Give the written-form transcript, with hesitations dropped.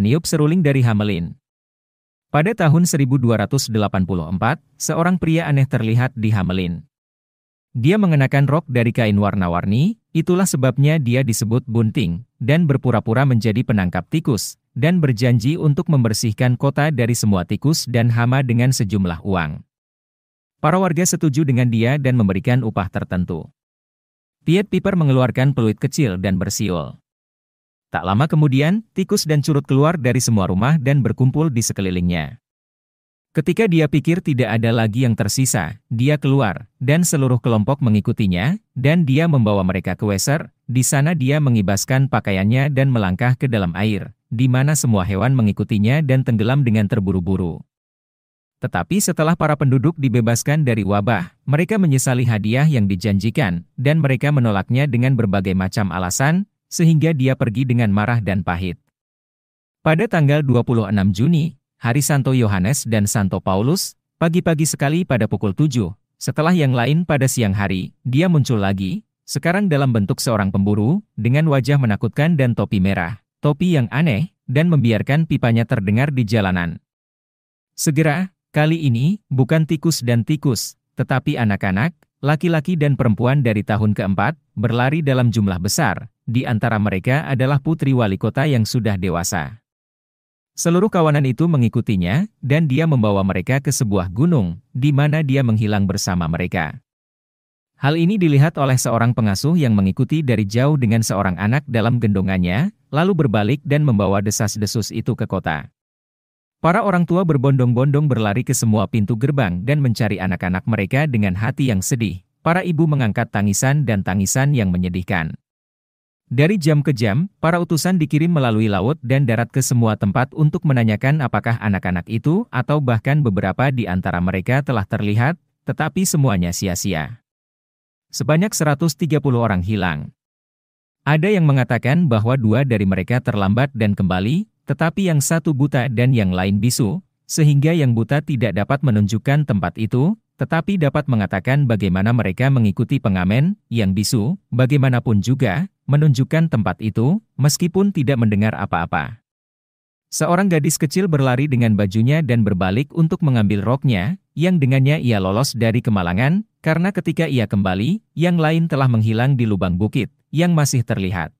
meniup seruling dari Hamelin. Pada tahun 1284, seorang pria aneh terlihat di Hamelin. Dia mengenakan rok dari kain warna-warni, itulah sebabnya dia disebut Bunting, dan berpura-pura menjadi penangkap tikus, dan berjanji untuk membersihkan kota dari semua tikus dan hama dengan sejumlah uang. Para warga setuju dengan dia dan memberikan upah tertentu. Pied Piper mengeluarkan peluit kecil dan bersiul. Tak lama kemudian, tikus dan curut keluar dari semua rumah dan berkumpul di sekelilingnya. Ketika dia pikir tidak ada lagi yang tersisa, dia keluar, dan seluruh kelompok mengikutinya, dan dia membawa mereka ke Weser. Di sana dia mengibaskan pakaiannya dan melangkah ke dalam air, di mana semua hewan mengikutinya dan tenggelam dengan terburu-buru. Tetapi setelah para penduduk dibebaskan dari wabah, mereka menyesali hadiah yang dijanjikan, dan mereka menolaknya dengan berbagai macam alasan, sehingga dia pergi dengan marah dan pahit. Pada tanggal 26 Juni, hari Santo Yohanes dan Santo Paulus, pagi-pagi sekali pada pukul 7, setelah yang lain pada siang hari, dia muncul lagi, sekarang dalam bentuk seorang pemburu, dengan wajah menakutkan dan topi merah, topi yang aneh, dan membiarkan pipanya terdengar di jalanan. Segera, kali ini, bukan tikus dan tikus, tetapi anak-anak, laki-laki dan perempuan dari tahun keempat, berlari dalam jumlah besar. Di antara mereka adalah putri wali kota yang sudah dewasa. Seluruh kawanan itu mengikutinya, dan dia membawa mereka ke sebuah gunung, di mana dia menghilang bersama mereka. Hal ini dilihat oleh seorang pengasuh yang mengikuti dari jauh dengan seorang anak dalam gendongannya, lalu berbalik dan membawa desas-desus itu ke kota. Para orang tua berbondong-bondong berlari ke semua pintu gerbang dan mencari anak-anak mereka dengan hati yang sedih. Para ibu mengangkat tangisan dan tangisan yang menyedihkan. Dari jam ke jam, para utusan dikirim melalui laut dan darat ke semua tempat untuk menanyakan apakah anak-anak itu atau bahkan beberapa di antara mereka telah terlihat, tetapi semuanya sia-sia. Sebanyak 130 orang hilang. Ada yang mengatakan bahwa 2 dari mereka terlambat dan kembali, tetapi yang satu buta dan yang lain bisu, sehingga yang buta tidak dapat menunjukkan tempat itu, tetapi dapat mengatakan bagaimana mereka mengikuti pengamen, yang bisu, bagaimanapun juga, menunjukkan tempat itu, meskipun tidak mendengar apa-apa. Seorang gadis kecil berlari dengan bajunya dan berbalik untuk mengambil roknya, yang dengannya ia lolos dari kemalangan, karena ketika ia kembali, yang lain telah menghilang di lubang bukit, yang masih terlihat.